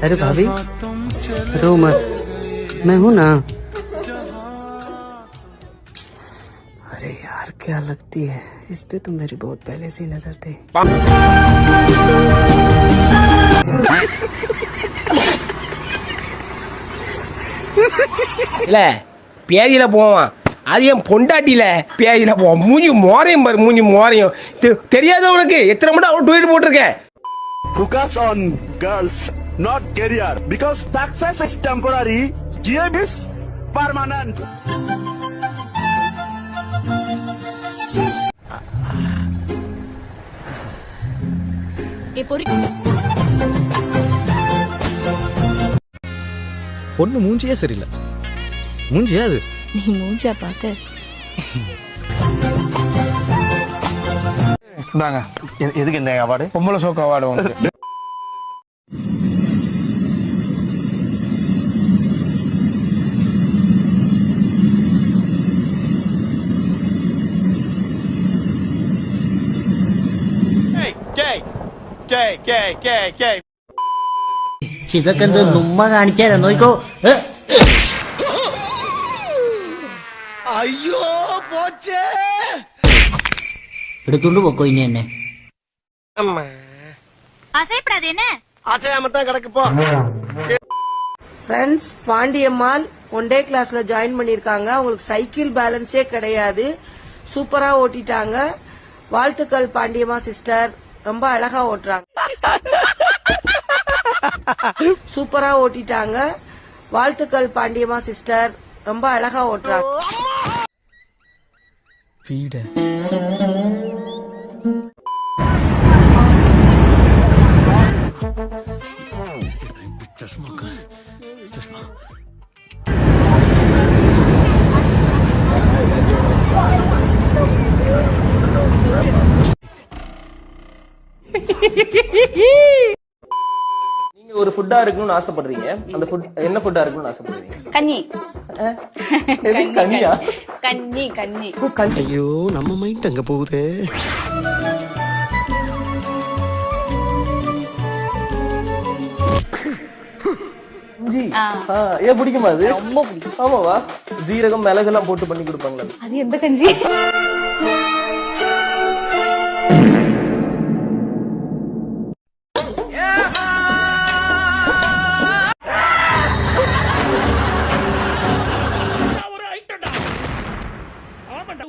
अरे भाभी रो मत, मैं हूं ना। अरे यार क्या लगती है, इस पे तो मेरी बहुत पहले से नजर थी। இல்ல பேதியில போவான், அது என் பொண்டாட்டியில பேதியில போவான். மூஞ்சி மோரையும் பாரு, மூஞ்சி மோரையும் தெரியாத உனக்கு. எத்தனை மட்டும் அவன் ட்வீட் போட்டிருக்கேன். Focus on girls, not career, because success is temporary, GM is permanent. பொண்ணு மூஞ்சியே சரியில்லை. மூஞ்சியா அது? நீ மூஞ்சியா பார்த்து இந்தாங்க. எதுக்கு இந்த அவார்டு? பொம்பளை சோக்கு அவார்டு உனக்கு. ഇതൊക്കെ എന്ത് നുമ്മ കാണിച്ചാലോ നോക്കോ. ஐயோ போச்சே. എടുത്തോണ്ട് പോക്കോ ഇനി എന്നെ. அசைப்படாது என்ன அசையாமத்தான் கிடக்கு போ. ஃப்ரெண்ட்ஸ், பாண்டியம்மாள் ஒன் டே கிளாஸ்ல ஜாயின் பண்ணிருக்காங்க. அவங்களுக்கு சைக்கிள் பேலன்ஸே கிடையாது, சூப்பரா ஓட்டிட்டாங்க. வாழ்த்துக்கள் பாண்டியம்மா சிஸ்டர், ரொம்ப அழகா ஓட்டுறாங்க. சூப்பரா ஓட்டிட்டாங்க. வாழ்த்துக்கள் பாண்டியம்மா சிஸ்டர், ரொம்ப அழகா ஓட்டுறாங்க. நீங்க ஒரு ஃபுட்டா இருக்கணும்னு ஆசைப்படுறீங்க, அந்த ஃபுட் என்ன ஃபுட்டா இருக்கணும்னு ஆசைப்படுறீங்க? கன்னி. கனியா? கன்னி கன்னி. ஐயோ நம்ம மைண்ட் அங்க போகுதே. ஏன் பிடிக்குமா அது? ரொம்ப பிடிக்கும். ஆமாவா? ஜீரகம் மிளகு எல்லாம் போட்டு பண்ணி கொடுப்பாங்களா? அது எந்த கஞ்சி?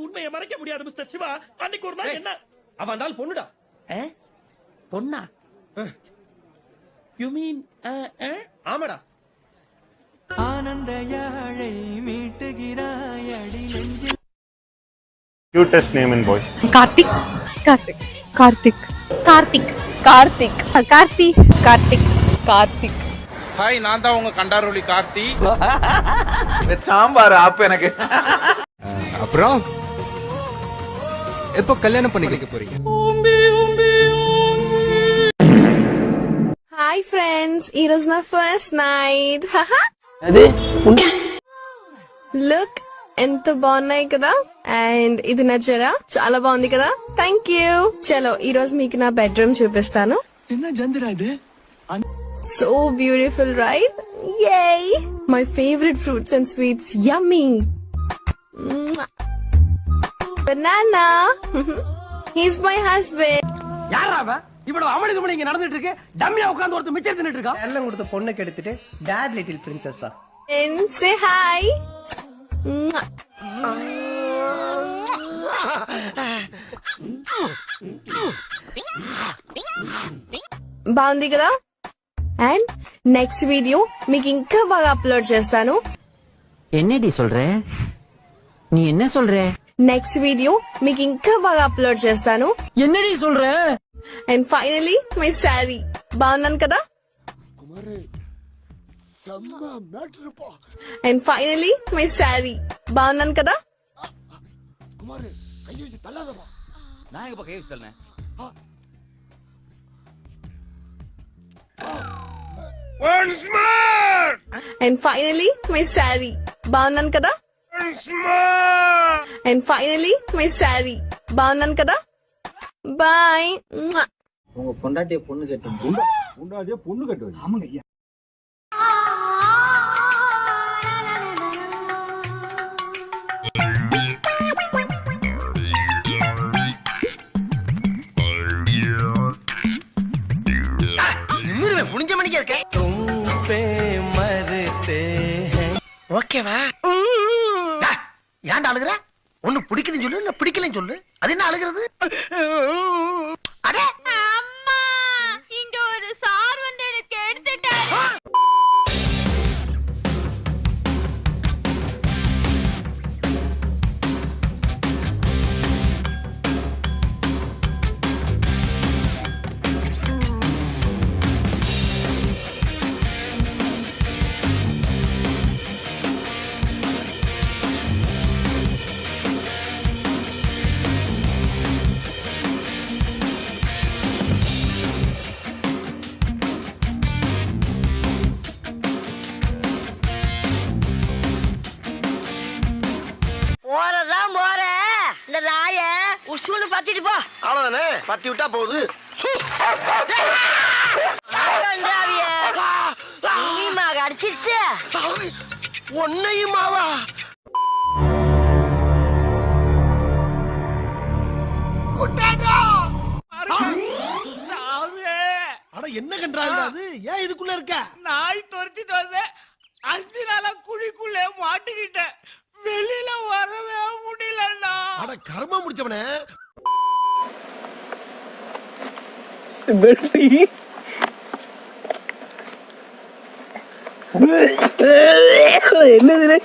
உண்மையை மறைக்க முடியாது மிஸ்டர் சிவா. அன்னைக்கு ஒரு நாள் என்ன அவன் அந்த பொண்ணுடா. பொண்ணா? You mean? ஆமாடா. ஆனந்த யாழை மீட்டுகிறாய் அடி நெஞ்சில். Cutest name in boys. Karthik. Karthik. Karthik. Karthik. Karthik. Karthi. Karthik. Karthik. Hi, நான் தான் உங்க கண்டாரோலி கார்த்தி. சாம்பார் ஆப் எனக்கு. அப்புறம் எப்போ கல்யாணம் பண்ணிக்க போறீங்க? Hi friends, it was my first night. Look, ఎంత బాగున్నాయి కదా. అండ్ ఇది నచ్చరా? చాలా బాగుంది కదా. Thank you. చలో ఈ రోజు మీకు నా బెడ్రూమ్ చూపిస్తాను. என்ன ஜந்திரா இது? So beautiful, right? Yay! My favorite fruits and sweets. Yummy. Banana. He's my husband. யாரா அவன்? இவ்வளவு அமளி துமளி இங்க நடந்துட்டு இருக்கு. டம்மியா உட்கார்ந்து ஒருத்தர் மிச்சம் தின்னுட்டு இருக்கா. எல்லாம் கொடுத்த பொண்ணை கெடுத்துட்டு டாட் லிட்டில் பிரின்சஸா. And say hi. బాగుంది కదా. అండ్ నెక్స్ట్ వీడియో మీకు ఇంకా బాగా అప్లోడ్ చేస్తాను. என்னடி சொல்ற நீ? என்ன சொல்ற? నెక్స్ట్ వీడియో మీకు ఇంకా బాగా అప్లోడ్ చేస్తాను. என்னடி சொல்ற? And finally my sari. బాగున్నాను కదా. And finally my sari. బాగున్నాను కదా. And finally my sari. బాగున్నాను కదా. And finally my sari. బాగున్నాను కదా. பாய். உங்க பொண்டாட்டிய பொண்ணு கேட்டீங்க. புளிஞ்ச மணிக்கு இருக்க ஓகேவா ஏன்டா அழுகுற? ஒண்ணு பிடிக்குதுன்னு சொல்லு, இல்ல பிடிக்கலன்னு சொல்லு. அது என்ன அழுகிறது? அடே அம்மா, இங்க ஒரு சார் வந்து எனக்கு எடுத்துட்டாரு. போறதான் போற இந்த நாய உசுன்னு பத்திட்டு போ. அவ்வளவுதானே, பத்தி விட்டா போகுது. அடிச்சிருச்சு ஒன்னையுமாவா? அட என்ன கன்றாங்க அது? ஏன் இதுக்குள்ள இருக்க? நாய் துரத்திட்டு வந்தேன் 5 நாளா குழிக்குள்ளே மாட்டிக்கிட்டேன். வெளியில வரவே முடியலண்ணா. அட கர்மம் முடிச்சவனே. சிமெண்டி என்னது?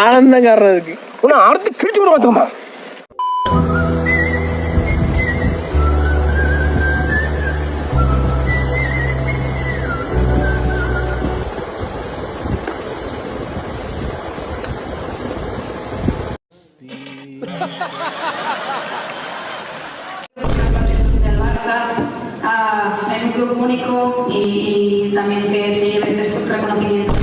ஆனந்தக்காரன் இருக்கு. உன்னை அறுத்து கிழிச்சு விட மாத்தோமா? Es un club único y también que se lleve este reconocimiento.